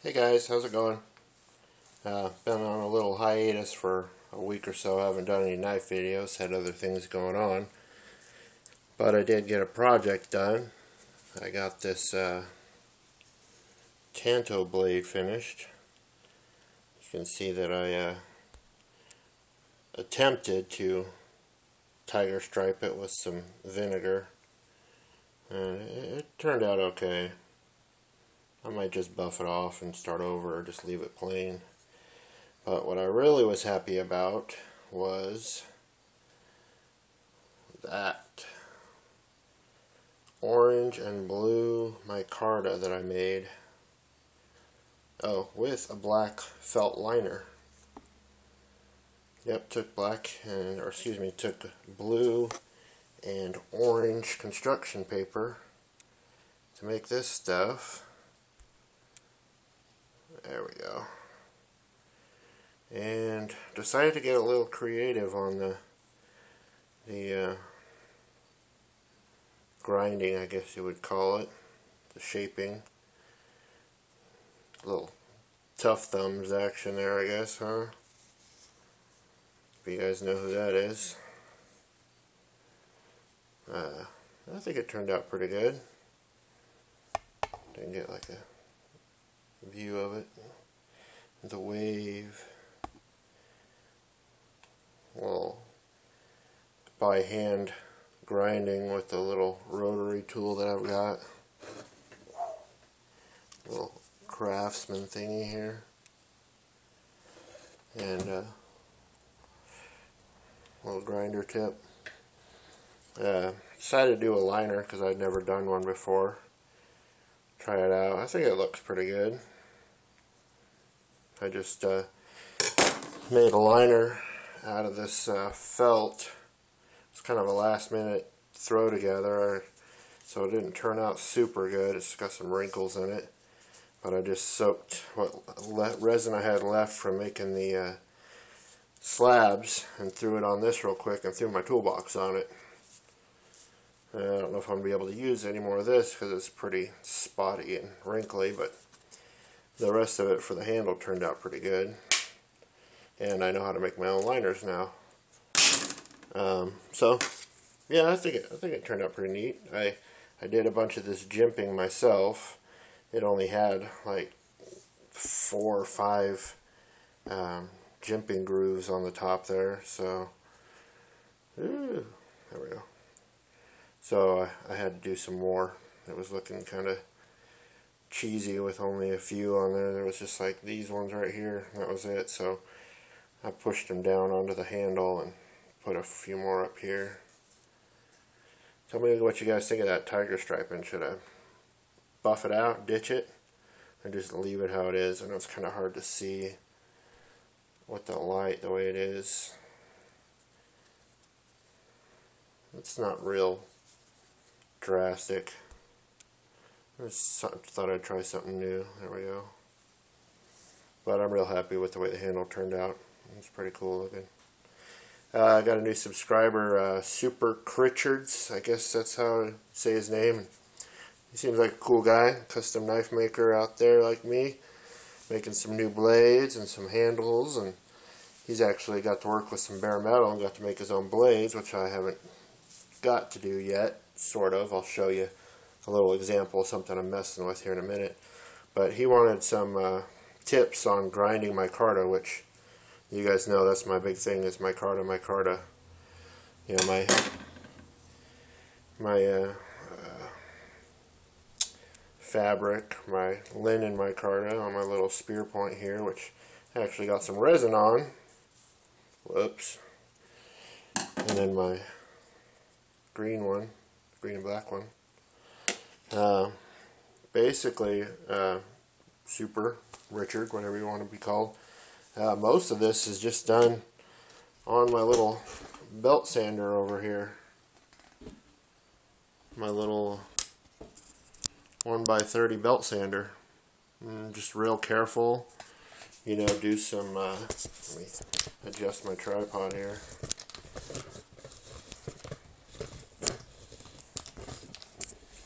Hey guys, how's it going? Been on a little hiatus for a week or so. I haven't done any knife videos, had other things going on. But I did get a project done. I got this Tanto blade finished. You can see that I attempted to tiger stripe it with some vinegar. And it turned out okay. I might just buff it off and start over or just leave it plain. But what I really was happy about was that orange and blue micarta that I made. Oh, with a black felt liner. Yep, took took blue and orange construction paper to make this stuff. There we go. And decided to get a little creative on the grinding, I guess you would call it, the shaping. A little tough thumbs action there, I guess, huh? If you guys know who that is. I think it turned out pretty good. Didn't get like a view of it. The wave. Well, by hand grinding with the little rotary tool that I've got. Little craftsman thingy here. And little grinder tip. Decided to do a liner because I'd never done one before. Try it out. I think it looks pretty good. I just made a liner out of this felt. It's kind of a last minute throw together, so it didn't turn out super good. It's got some wrinkles in it, but I just soaked what resin I had left from making the slabs and threw it on this real quick and threw my toolbox on it. I don't know if I'm going to be able to use any more of this because it's pretty spotty and wrinkly, but the rest of it for the handle turned out pretty good. And I know how to make my own liners now. So, yeah, I think it turned out pretty neat. I did a bunch of this jimping myself. It only had like 4 or 5 jimping grooves on the top there, so there we go. So I had to do some more. It was looking kind of cheesy with only a few on there. There was just like these ones right here. That was it. So I pushed them down onto the handle and put a few more up here. Tell me what you guys think of that tiger striping. Should I buff it out, ditch it, or just leave it how it is? I know it's kind of hard to see with the light the way it is. It's not real drastic. I just thought I'd try something new. There we go. But I'm real happy with the way the handle turned out. It's pretty cool looking. I got a new subscriber, Super Critchards. I guess that's how to say his name. He seems like a cool guy, custom knife maker out there like me, making some new blades and some handles. And he's actually got to work with some bare metal and got to make his own blades, which I haven't got to do yet. Sort of. I'll show you a little example of something I'm messing with here in a minute. But he wanted some tips on grinding micarta, which you guys know that's my big thing, is micarta. You know, my fabric, my linen micarta on my little spear point here, which I actually got some resin on. Whoops. And then my green one, green and black one. Basically, Super Richard, whatever you want to be called. Most of this is just done on my little belt sander over here. My little 1x30 belt sander. Just real careful. You know, do some, let me adjust my tripod here.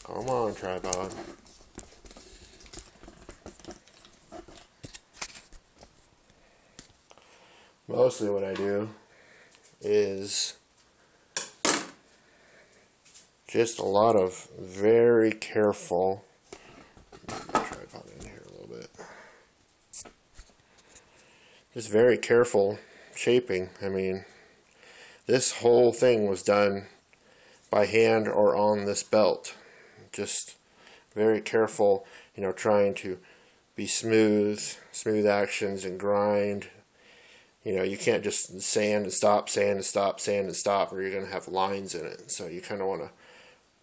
Come on, tripod. mostly what I do is just a lot of very careful, tripod in here a little bit, just very careful shaping. I mean, this whole thing was done by hand or on this belt. Just very careful, you know, trying to be smooth actions and grind. You know, you can't just sand and stop, sand and stop, sand and stop, or you're going to have lines in it. So you kind of want to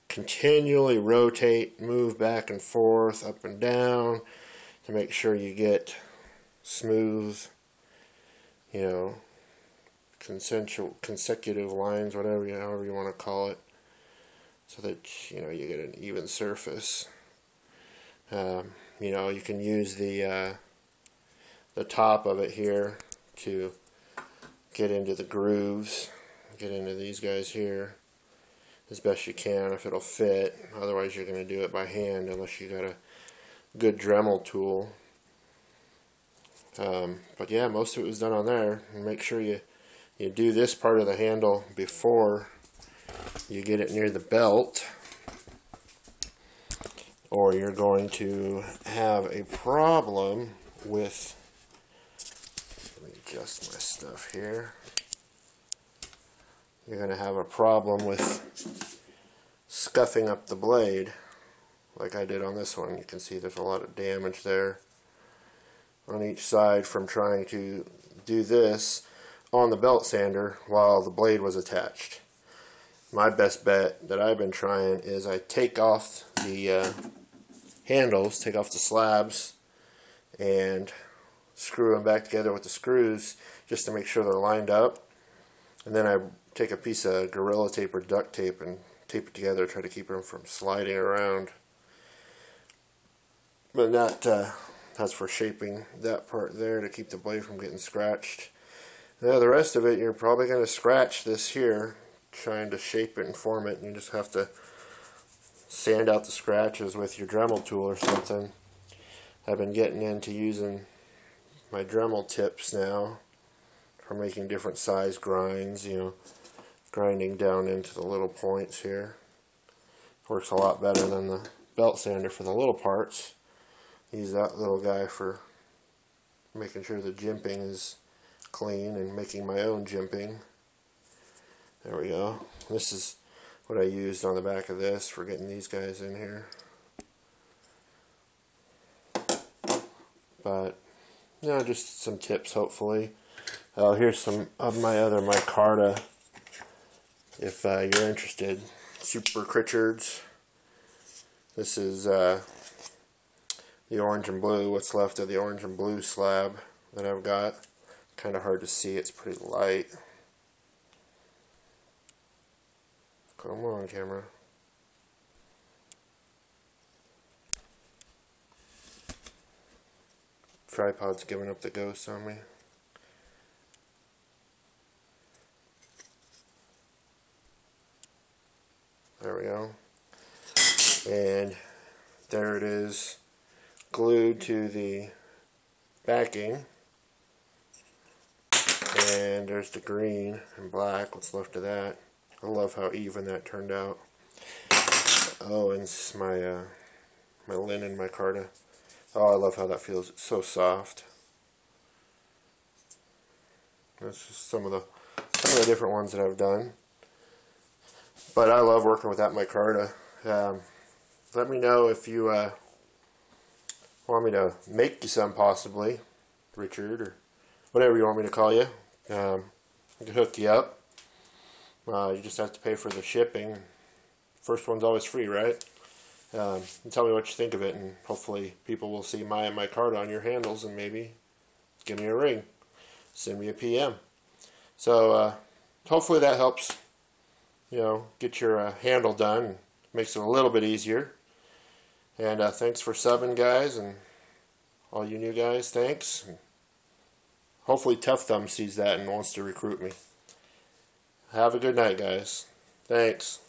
continually rotate, move back and forth, up and down, to make sure you get smooth, you know, consecutive lines, however you want to call it, so that, you know, you get an even surface. You know, you can use the top of it here to get into the grooves, get into these guys here as best you can if it'll fit. Otherwise you're going to do it by hand unless you got a good Dremel tool. But yeah, most of it was done on there. And make sure you do this part of the handle before you get it near the belt, or you're going to have a problem with, let me adjust my stuff here, you're going to have a problem with scuffing up the blade like I did on this one. You can see there's a lot of damage there on each side from trying to do this on the belt sander while the blade was attached. My best bet that I've been trying is I take off the handles, take off the slabs, and screw them back together with the screws just to make sure they're lined up. And then I take a piece of Gorilla Tape or duct tape and tape it together, try to keep them from sliding around. But that's for shaping that part there to keep the blade from getting scratched. Now the rest of it, you're probably going to scratch this here, trying to shape it and form it, and you just have to sand out the scratches with your Dremel tool or something. I've been getting into using my Dremel tips now for making different size grinds, you know, grinding down into the little points here. Works a lot better than the belt sander for the little parts. Use that little guy for making sure the jimping is clean and making my own jimping. There we go. This is what I used on the back of this for getting these guys in here. But, you know, just some tips hopefully. Here's some of my other micarta if you're interested. Super Critchards. This is the orange and blue, what's left of the orange and blue slab that I've got. Kind of hard to see, it's pretty light. Come on, camera. Tripod's giving up the ghost on me. There we go. And there it is, glued to the backing. And there's the green and black, what's left of that. I love how even that turned out. Oh, and this is my linen micarta. Oh, I love how that feels. It's so soft. That's just some of the different ones that I've done. But I love working with that micarta. Let me know if you want me to make you some, possibly, Richard, or whatever you want me to call you. I can hook you up. You just have to pay for the shipping. First one's always free, right? And tell me what you think of it, and hopefully people will see my micarta on your handles and maybe give me a ring. Send me a PM. So hopefully that helps, you know, get your handle done. Makes it a little bit easier. And thanks for subbing, guys, and all you new guys, thanks. And hopefully Tough Thumb sees that and wants to recruit me. Have a good night, guys. Thanks.